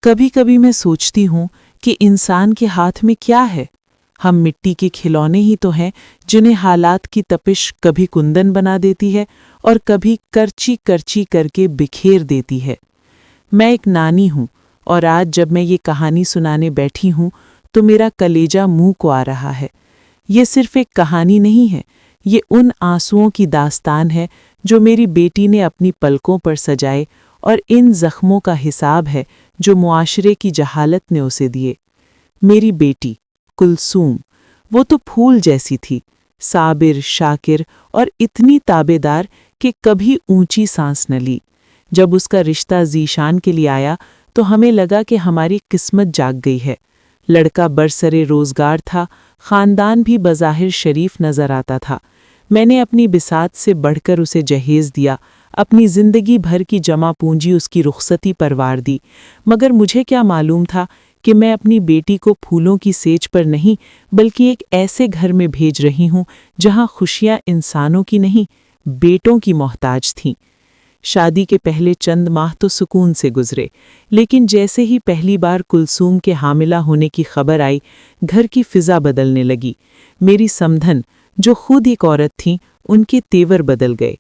کبھی کبھی میں سوچتی ہوں کہ انسان کے ہاتھ میں کیا ہے؟ ہم مٹی کے کھلونے ہی تو ہیں جنہیں حالات کی تپش کبھی کندن بنا دیتی ہے اور کبھی کرچی کرچی کر کے بکھیر دیتی ہے۔ میں ایک نانی ہوں اور آج جب میں یہ کہانی سنانے بیٹھی ہوں تو میرا کلیجہ منہ کو آ رہا ہے۔ یہ صرف ایک کہانی نہیں ہے، یہ ان آنسوؤں کی داستان ہے جو میری بیٹی نے اپنی پلکوں پر سجائے اور ان زخموں کا حساب ہے جو معاشرے کی جہالت نے اسے دیے۔ میری بیٹی کلثوم، وہ تو پھول جیسی تھی، صابر، شاکر اور اتنی تابعدار کہ کبھی اونچی سانس نہ لی۔ جب اس کا رشتہ ذیشان کے لیے آیا تو ہمیں لگا کہ ہماری قسمت جاگ گئی ہے۔ لڑکا برسرے روزگار تھا، خاندان بھی بظاہر شریف نظر آتا تھا۔ میں نے اپنی بساط سے بڑھ کر اسے جہیز دیا، اپنی زندگی بھر کی جمع پونجی اس کی رخصتی پر وار دی، مگر مجھے کیا معلوم تھا کہ میں اپنی بیٹی کو پھولوں کی سیج پر نہیں بلکہ ایک ایسے گھر میں بھیج رہی ہوں جہاں خوشیاں انسانوں کی نہیں، بیٹوں کی محتاج تھیں۔ شادی کے پہلے چند ماہ تو سکون سے گزرے، لیکن جیسے ہی پہلی بار کلثوم کے حاملہ ہونے کی خبر آئی، گھر کی فضا بدلنے لگی۔ میری سمدھن، جو خود ایک عورت تھیں، ان کے تیور بدل گئے۔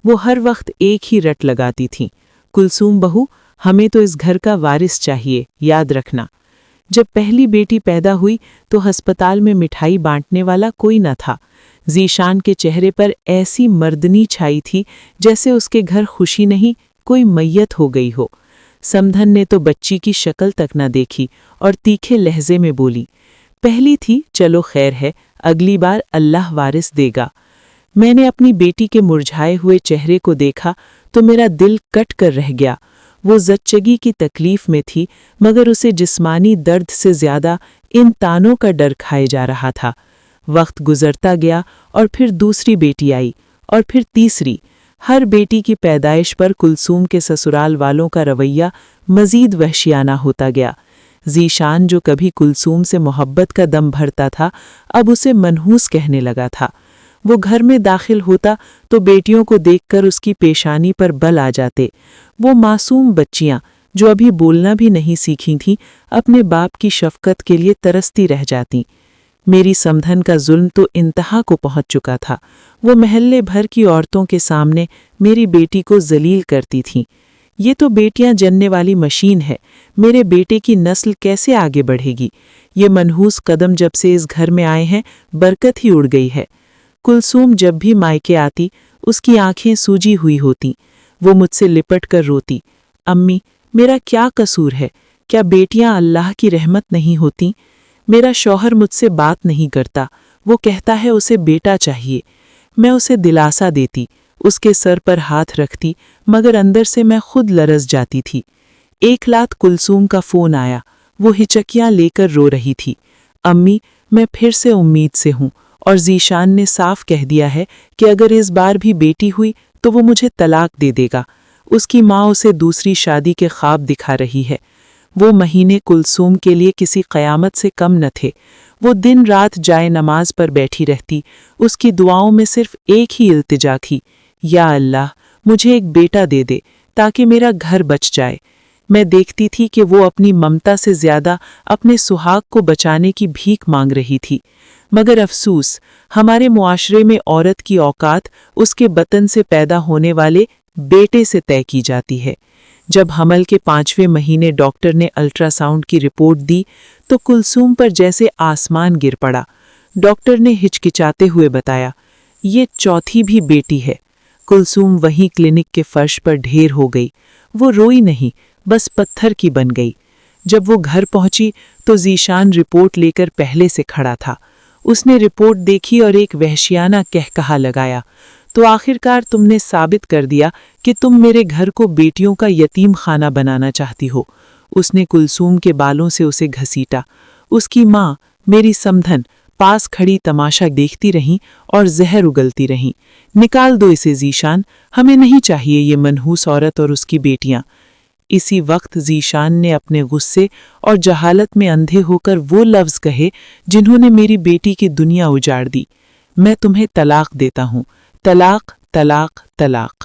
وہ ہر وقت ایک ہی رٹ لگاتی تھیں: کلثوم بہو، ہمیں تو اس گھر کا وارث چاہیے، یاد رکھنا۔ جب پہلی بیٹی پیدا ہوئی تو ہسپتال میں مٹھائی بانٹنے والا کوئی نہ تھا۔ ذیشان کے چہرے پر ایسی مردنی چھائی تھی جیسے اس کے گھر خوشی نہیں، کوئی میت ہو گئی ہو۔ سمدھن نے تو بچی کی شکل تک نہ دیکھی اور تیکھے لہجے میں بولی: پہلی تھی، چلو خیر ہے، اگلی بار اللہ وارث دے گا۔ میں نے اپنی بیٹی کے مرجھائے ہوئے چہرے کو دیکھا تو میرا دل کٹ کر رہ گیا۔ وہ زچگی کی تکلیف میں تھی، مگر اسے جسمانی درد سے زیادہ ان تانوں کا ڈر کھائے جا رہا تھا۔ وقت گزرتا گیا اور پھر دوسری بیٹی آئی اور پھر تیسری۔ ہر بیٹی کی پیدائش پر کلثوم کے سسرال والوں کا رویہ مزید وحشیانہ ہوتا گیا۔ ذیشان، جو کبھی کلثوم سے محبت کا دم بھرتا تھا، اب اسے منحوس کہنے لگا تھا۔ وہ گھر میں داخل ہوتا تو بیٹیوں کو دیکھ کر اس کی پیشانی پر بل آ جاتے۔ وہ معصوم بچیاں جو ابھی بولنا بھی نہیں سیکھی تھیں، اپنے باپ کی شفقت کے لیے ترستی رہ جاتیں۔ میری سمدھن کا ظلم تو انتہا کو پہنچ چکا تھا۔ وہ محلے بھر کی عورتوں کے سامنے میری بیٹی کو ذلیل کرتی تھیں۔ یہ تو بیٹیاں جننے والی مشین ہے، میرے بیٹے کی نسل کیسے آگے بڑھے گی؟ یہ منحوس قدم جب سے اس گھر میں آئے ہیں، برکت ہی اڑ گئی ہے۔ کلثوم جب بھی مائکے آتی، اس کی آنکھیں سوجی ہوئی ہوتیں۔ وہ مجھ سے لپٹ کر روتی: امی، میرا کیا قصور ہے؟ کیا بیٹیاں اللہ کی رحمت نہیں ہوتیں؟ میرا شوہر مجھ سے بات نہیں کرتا، وہ کہتا ہے اسے بیٹا چاہیے۔ میں اسے دلاسا دیتی، اس کے سر پر ہاتھ رکھتی، مگر اندر سے میں خود لرز جاتی تھی۔ ایک رات کلثوم کا فون آیا۔ وہ ہچکیاں لے کر رو رہی تھی: امی، میں پھر سے امید سے ہوں، اور ذیشان نے صاف کہہ دیا ہے کہ اگر اس بار بھی بیٹی ہوئی تو وہ مجھے طلاق دے دے گا۔ اس کی ماں اسے دوسری شادی کے خواب دکھا رہی ہے۔ وہ مہینے کلثوم کے لیے کسی قیامت سے کم نہ تھے۔ وہ دن رات جائے نماز پر بیٹھی رہتی۔ اس کی دعاؤں میں صرف ایک ہی التجا تھی: یا اللہ، مجھے ایک بیٹا دے دے تاکہ میرا گھر بچ جائے۔ میں دیکھتی تھی کہ وہ اپنی ممتا سے زیادہ اپنے سہاگ کو بچانے کی بھیک مانگ رہی تھی، مگر افسوس، ہمارے معاشرے میں عورت کی اوقات اس کے بطن سے پیدا ہونے والے بیٹے سے طے کی جاتی ہے۔ جب حمل کے 5ویں مہینے ڈاکٹر نے الٹرا ساؤنڈ کی رپورٹ دی تو کلثوم پر جیسے آسمان گر پڑا۔ ڈاکٹر نے ہچکچاتے ہوئے بتایا: یہ چوتھی بھی بیٹی ہے۔ کلثوم وہیں کلینک کے فرش پر ڈھیر ہو گئی۔ وہ روئی نہیں، بس پتھر کی بن گئی۔ جب وہ گھر پہنچی تو ذیشان رپورٹ لے کر پہلے سے کھڑا تھا۔ اس نے رپورٹ دیکھی اور ایک وحشیانہ کہکہا لگایا: تو آخرکار تم نے ثابت کر دیا کہ تم میرے گھر کو بیٹیوں کا یتیم خانہ بنانا چاہتی ہو۔ اس نے کلثوم کے بالوں سے اسے گھسیٹا۔ اس کی ماں، میری سمدھن، پاس کھڑی تماشا دیکھتی رہیں اور زہر اگلتی رہیں: نکال دو اسے ذیشان، ہمیں نہیں چاہیے یہ منحوس عورت اور اس کی بیٹیاں۔ اسی وقت ذیشان نے اپنے غصے اور جہالت میں اندھے ہو کر وہ لفظ کہے جنہوں نے میری بیٹی کی دنیا اجاڑ دی: میں تمہیں طلاق دیتا ہوں، طلاق، طلاق، طلاق۔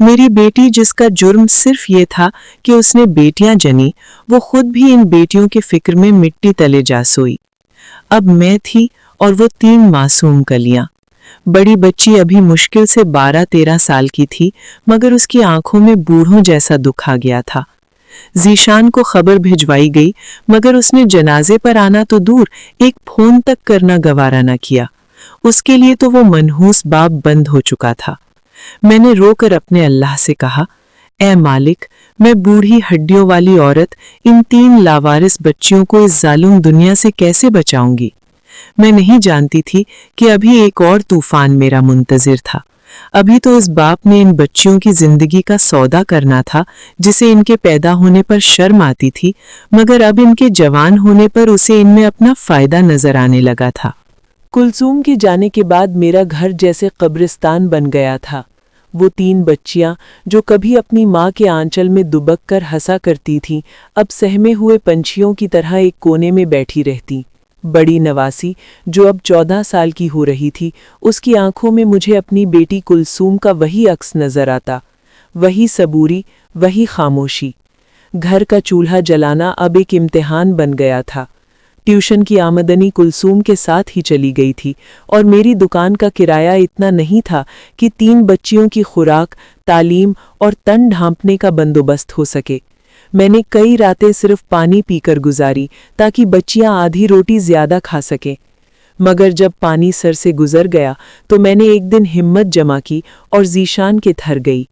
میری بیٹی جس کا جرم صرف یہ تھا کہ اس نے بیٹیاں جنی، وہ خود بھی ان بیٹیوں کے فکر میں مٹی تلے جا سوئی۔ اب میں تھی اور وہ 3 معصوم کلیاں۔ بڑی بچی ابھی مشکل سے 12-13 سال کی تھی، مگر اس کی آنکھوں میں بوڑھوں جیسا دکھ آ گیا تھا۔ ذیشان کو خبر بھجوائی گئی، مگر اس نے جنازے پر آنا تو دور، ایک فون تک کرنا گوارا نہ کیا۔ اس کے لیے تو وہ منحوس باپ بند ہو چکا تھا۔ میں نے رو کر اپنے اللہ سے کہا، اے مالک، میں بوڑھی ہڈیوں والی عورت ان 3 لاوارث بچیوں کو اس ظالم دنیا سے کیسے بچاؤں گی؟ میں نہیں جانتی تھی کہ ابھی ایک اور طوفان میرا منتظر تھا۔ ابھی تو اس باپ نے ان بچیوں کی زندگی کا سودا کرنا تھا جسے ان کے پیدا ہونے پر شرم آتی تھی، مگر اب ان کے جوان ہونے پر اسے ان میں اپنا فائدہ نظر آنے لگا تھا۔ کلثوم کے جانے کے بعد میرا گھر جیسے قبرستان بن گیا تھا۔ وہ 3 بچیاں جو کبھی اپنی ماں کے آنچل میں دبک کر ہنسا کرتی تھیں، اب سہمے ہوئے پنچھیوں کی طرح ایک کونے میں بیٹھی رہتی۔ بڑی نواسی جو اب 14 سال کی ہو رہی تھی، اس کی آنکھوں میں مجھے اپنی بیٹی کلثوم کا وہی عکس نظر آتا، وہی صبوری، وہی خاموشی۔ گھر کا چولہا جلانا اب ایک امتحان بن گیا تھا۔ ٹیوشن کی آمدنی کلثوم کے ساتھ ہی چلی گئی تھی، اور میری دکان کا کرایہ اتنا نہیں تھا کہ 3 بچیوں کی خوراک، تعلیم اور تن ڈھانپنے کا بندوبست ہو سکے۔ میں نے کئی راتیں صرف پانی پی کر گزاری تاکہ بچیاں آدھی روٹی زیادہ کھا سکیں، مگر جب پانی سر سے گزر گیا تو میں نے ایک دن ہمت جمع کی اور ذیشان کے تھر گئی۔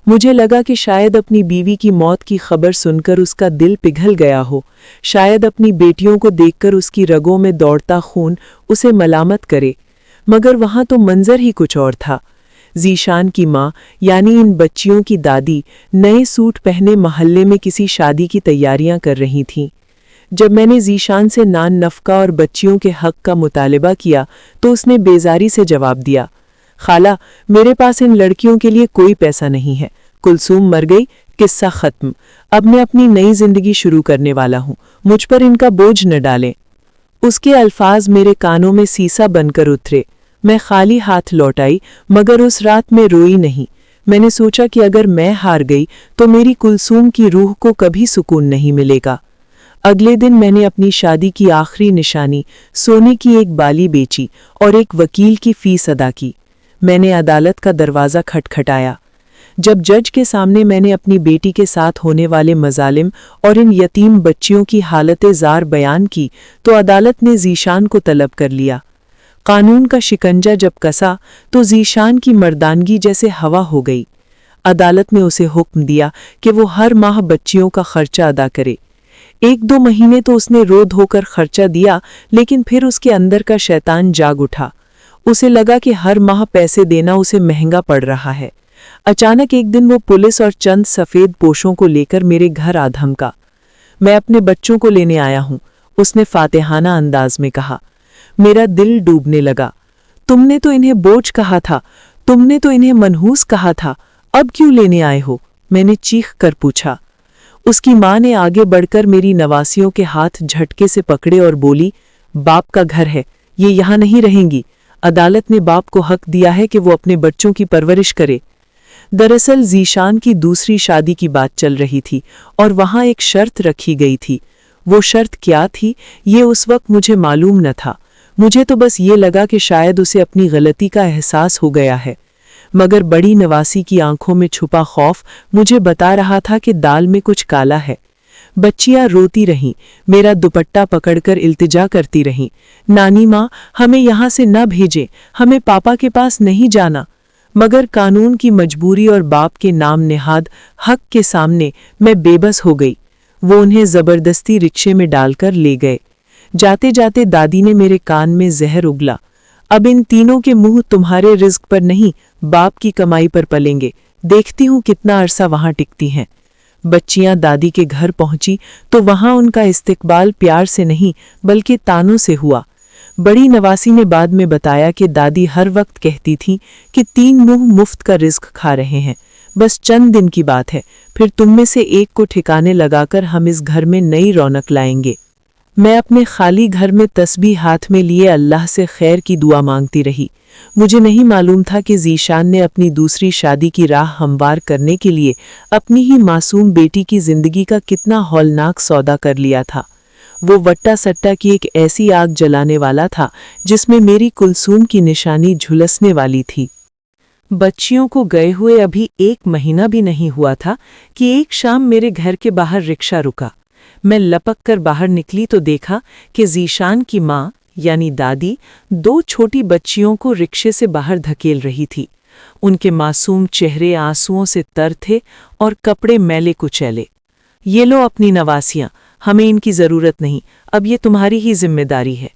مجھے لگا کہ شاید اپنی بیوی کی موت کی خبر سن کر اس کا دل پگھل گیا ہو، شاید اپنی بیٹیوں کو دیکھ کر اس کی رگوں میں دوڑتا خون اسے ملامت کرے، مگر وہاں تو منظر ہی کچھ اور تھا۔ ذیشان کی ماں یعنی ان بچیوں کی دادی نئے سوٹ پہنے محلے میں کسی شادی کی تیاریاں کر رہی تھیں۔ جب میں نے ذیشان سے نان نفقہ اور بچیوں کے حق کا مطالبہ کیا تو اس نے بیزاری سے جواب دیا، خالہ، میرے پاس ان لڑکیوں کے لیے کوئی پیسہ نہیں ہے۔ کلثوم مر گئی، قصہ ختم۔ اب میں اپنی نئی زندگی شروع کرنے والا ہوں، مجھ پر ان کا بوجھ نہ ڈالیں۔ اس کے الفاظ میرے کانوں میں سیسا بن کر اترے۔ میں خالی ہاتھ لوٹ آئی، مگر اس رات میں روئی نہیں۔ میں نے سوچا کہ اگر میں ہار گئی تو میری کلثوم کی روح کو کبھی سکون نہیں ملے گا۔ اگلے دن میں نے اپنی شادی کی آخری نشانی سونے کی ایک بالی بیچی اور ایک وکیل کی فیس ادا کی۔ میں نے عدالت کا دروازہ کھٹکھٹایا۔ جب جج کے سامنے میں نے اپنی بیٹی کے ساتھ ہونے والے مظالم اور ان یتیم بچیوں کی حالت زار بیان کی تو عدالت نے ذیشان کو طلب کر لیا۔ قانون کا شکنجہ جب کسا تو ذیشان کی مردانگی جیسے ہوا ہو گئی۔ عدالت نے اسے حکم دیا کہ وہ ہر ماہ بچیوں کا خرچہ ادا کرے۔ 1-2 مہینے تو اس نے رو دھو کر خرچہ دیا، لیکن پھر اس کے اندر کا شیطان جاگ اٹھا۔ اسے لگا کہ ہر ماہ پیسے دینا اسے مہنگا پڑ رہا ہے۔ اچانک ایک دن وہ پولیس اور چند سفید پوشوں کو لے کر میرے گھر آ دھمکا۔ میں اپنے بچوں کو لینے آیا ہوں، اس نے فاتحانہ انداز میں کہا۔ میرا دل ڈوبنے لگا۔ تم نے تو انہیں بوجھ کہا تھا، تم نے تو انہیں منحوس کہا تھا، اب کیوں لینے آئے ہو؟ میں نے چیخ کر پوچھا۔ اس کی ماں نے آگے بڑھ کر میری نواسیوں کے ہاتھ جھٹکے سے پکڑے اور بولی، باپ کا گھر ہے، یہ یہاں نہیں رہیں گی۔ عدالت نے باپ کو حق دیا ہے کہ وہ اپنے بچوں کی پرورش کرے۔ دراصل ذیشان کی دوسری شادی کی بات چل رہی تھی اور وہاں ایک شرط رکھی گئی تھی۔ وہ شرط کیا تھی یہ اس وقت مجھے معلوم نہ تھا۔ مجھے تو بس یہ لگا کہ شاید اسے اپنی غلطی کا احساس ہو گیا ہے، مگر بڑی نواسی کی آنکھوں میں چھپا خوف مجھے بتا رہا تھا کہ دال میں کچھ کالا ہے۔ بچیاں روتی رہیں، میرا دوپٹہ پکڑ کر التجا کرتی رہیں، نانی ماں، ہمیں یہاں سے نہ بھیجیں، ہمیں پاپا کے پاس نہیں جانا۔ مگر قانون کی مجبوری اور باپ کے نام نہاد حق کے سامنے میں بے بس ہو گئی۔ وہ انہیں زبردستی رکشے میں ڈال کر لے گئے۔ جاتے جاتے دادی نے میرے کان میں زہر اگلا، اب ان تینوں کے منہ تمہارے رزق پر نہیں، باپ کی کمائی پر پلیں گے، دیکھتی ہوں کتنا عرصہ وہاں ٹکتی ہیں۔ بچیاں دادی کے گھر پہنچی تو وہاں ان کا استقبال پیار سے نہیں بلکہ تانوں سے ہوا۔ بڑی نواسی نے بعد میں بتایا کہ دادی ہر وقت کہتی تھی کہ 3 منہ مفت کا رزق کھا رہے ہیں، بس چند دن کی بات ہے، پھر تم میں سے ایک کو ٹھکانے لگا کر ہم اس گھر میں نئی رونق لائیں گے۔ میں اپنے خالی گھر میں تسبیح ہاتھ میں لیے اللہ سے خیر کی دعا مانگتی رہی۔ مجھے نہیں معلوم تھا کہ ذیشان نے اپنی دوسری شادی کی راہ ہموار کرنے کے لیے اپنی ہی معصوم بیٹی کی زندگی کا کتنا ہولناک سودا کر لیا تھا۔ وہ وٹا سٹا کی ایک ایسی آگ جلانے والا تھا جس میں میری کلثوم کی نشانی جھلسنے والی تھی۔ بچیوں کو گئے ہوئے ابھی 1 مہینہ بھی نہیں ہوا تھا کہ ایک شام میرے گھر کے باہر رکشہ رکا۔ میں لپک کر باہر نکلی تو دیکھا کہ ذیشان کی ماں یعنی دادی 2 چھوٹی بچیوں کو رکشے سے باہر دھکیل رہی تھی۔ ان کے معصوم چہرے آنسوؤں سے تر تھے اور کپڑے میلے کچیلے۔ یہ لو اپنی نواسیاں، ہمیں ان کی ضرورت نہیں، اب یہ تمہاری ہی ذمہ داری ہے،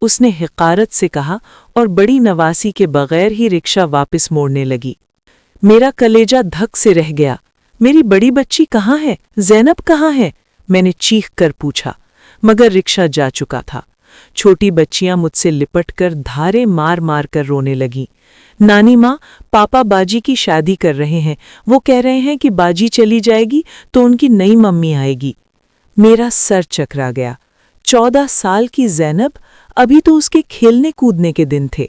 اس نے حقارت سے کہا اور بڑی نواسی کے بغیر ہی رکشہ واپس موڑنے لگی۔ میرا کلیجہ دھک سے رہ گیا۔ میری بڑی بچی کہاں ہے؟ زینب کہاں ہے؟ میں نے چیخ کر پوچھا، مگر رکشہ جا چکا تھا۔ چھوٹی بچیاں مجھ سے لپٹ کر دھارے مار مار کر رونے لگیں۔ نانی ماں، پاپا باجی کی شادی کر رہے ہیں، وہ کہہ رہے ہیں کہ باجی چلی جائے گی تو ان کی نئی ممی آئے گی۔ میرا سر چکرا گیا۔ 14 سال کی زینب، ابھی تو اس کے کھیلنے کودنے کے دن تھے۔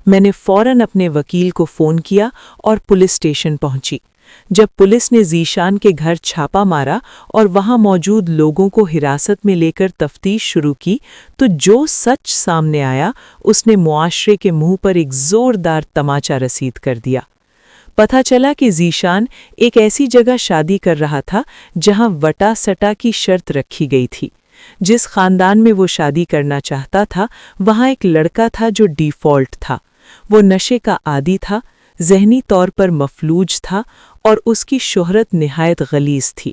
میں نے فوراً اپنے وکیل کو فون کیا اور پولیس اسٹیشن پہنچی۔ جب پولیس نے ذیشان کے گھر چھاپا مارا اور وہاں موجود لوگوں کو حراست میں لے کر تفتیش شروع کی تو جو سچ سامنے آیا اس نے معاشرے کے منہ پر ایک زوردار تماچا رسید کر دیا۔ پتہ چلا کہ ذیشان ایک ایسی جگہ شادی کر رہا تھا جہاں وٹا سٹا کی شرط رکھی گئی تھی۔ جس خاندان میں وہ شادی کرنا چاہتا تھا وہاں ایک لڑکا تھا جو ڈیفالٹ تھا۔ وہ نشے کا عادی تھا، ذہنی طور پر مفلوج تھا اور اس کی شہرت نہایت غلیظ تھی۔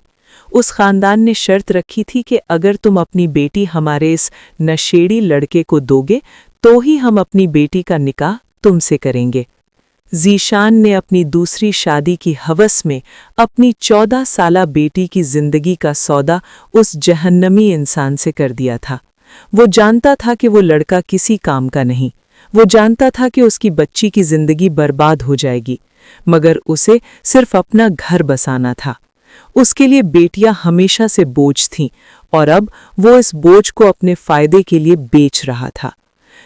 اس خاندان نے شرط رکھی تھی کہ اگر تم اپنی بیٹی ہمارے اس نشیڑی لڑکے کو دو گے تو ہی ہم اپنی بیٹی کا نکاح تم سے کریں گے۔ ذیشان نے اپنی دوسری شادی کی ہوس میں اپنی 14 سالہ بیٹی کی زندگی کا سودا اس جہنمی انسان سے کر دیا تھا۔ وہ جانتا تھا کہ وہ لڑکا کسی کام کا نہیں، وہ جانتا تھا کہ اس کی بچی کی زندگی برباد ہو جائے گی، مگر اسے صرف اپنا گھر بسانا تھا۔ اس کے لیے بیٹیاں ہمیشہ سے بوجھ تھیں اور اب وہ اس بوجھ کو اپنے فائدے کے لیے بیچ رہا تھا۔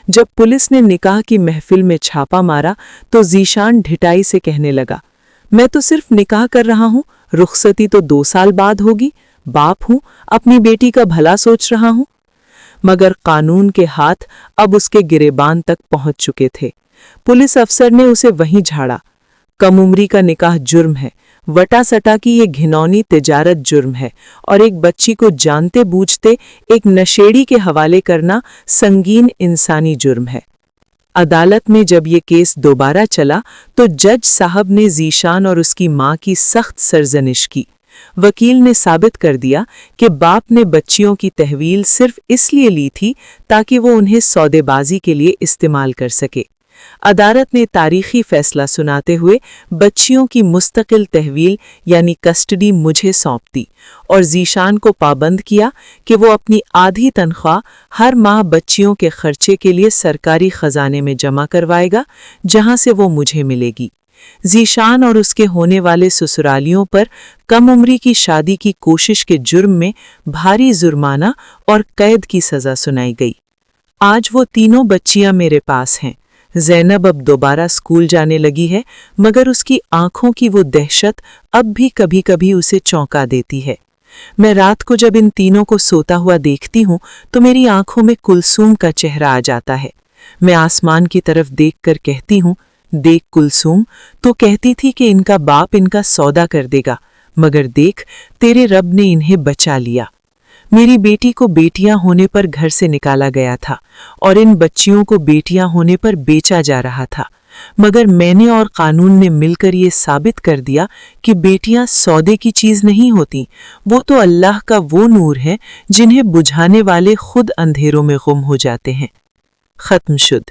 جب پولیس نے نکاح کی محفل میں چھاپا مارا تو ذیشان ڈھٹائی سے کہنے لگا، میں تو صرف نکاح کر رہا ہوں، رخصتی تو 2 سال بعد ہوگی، باپ ہوں، اپنی بیٹی کا بھلا سوچ رہا ہوں۔ مگر قانون کے ہاتھ اب اس کے گریبان تک پہنچ چکے تھے۔ پولیس افسر نے اسے وہیں جھاڑا۔ کم عمری کا نکاح جرم ہے، وٹا سٹا کی یہ گھنونی تجارت جرم ہے اور ایک بچی کو جانتے بوجھتے ایک نشیڑی کے حوالے کرنا سنگین انسانی جرم ہے۔ عدالت میں جب یہ کیس دوبارہ چلا تو جج صاحب نے ذیشان اور اس کی ماں کی سخت سرزنش کی۔ وکیل نے ثابت کر دیا کہ باپ نے بچیوں کی تحویل صرف اس لیے لی تھی تاکہ وہ انہیں سودے بازی کے لیے استعمال کر سکے۔ عدالت نے تاریخی فیصلہ سناتے ہوئے بچیوں کی مستقل تحویل یعنی کسٹڈی مجھے سونپ دی اور ذیشان کو پابند کیا کہ وہ اپنی آدھی تنخواہ ہر ماہ بچیوں کے خرچے کے لیے سرکاری خزانے میں جمع کروائے گا جہاں سے وہ مجھے ملے گی۔ ذیشان اور اس کے ہونے والے سسرالیوں پر کم عمری کی شادی کی کوشش کے جرم میں بھاری جرمانہ اور قید کی سزا سنائی گئی۔ آج وہ تینوں بچیاں میرے پاس ہیں۔ زینب اب دوبارہ اسکول جانے لگی ہے مگر اس کی آنکھوں کی وہ دہشت اب بھی کبھی کبھی اسے چونکا دیتی ہے۔ میں رات کو جب ان تینوں کو سوتا ہوا دیکھتی ہوں تو میری آنکھوں میں کلثوم کا چہرہ آ جاتا ہے۔ میں آسمان کی طرف دیکھ کر کہتی ہوں، دیکھ کلثوم، تو کہتی تھی کہ ان کا باپ ان کا سودا کر دے گا، مگر دیکھ تیرے رب نے انہیں بچا لیا۔ میری بیٹی کو بیٹیاں ہونے پر گھر سے نکالا گیا تھا اور ان بچیوں کو بیٹیاں ہونے پر بیچا جا رہا تھا، مگر میں نے اور قانون نے مل کر یہ ثابت کر دیا کہ بیٹیاں سودے کی چیز نہیں ہوتی، وہ تو اللہ کا وہ نور ہے جنہیں بجھانے والے خود اندھیروں میں گم ہو جاتے ہیں۔ ختم شد۔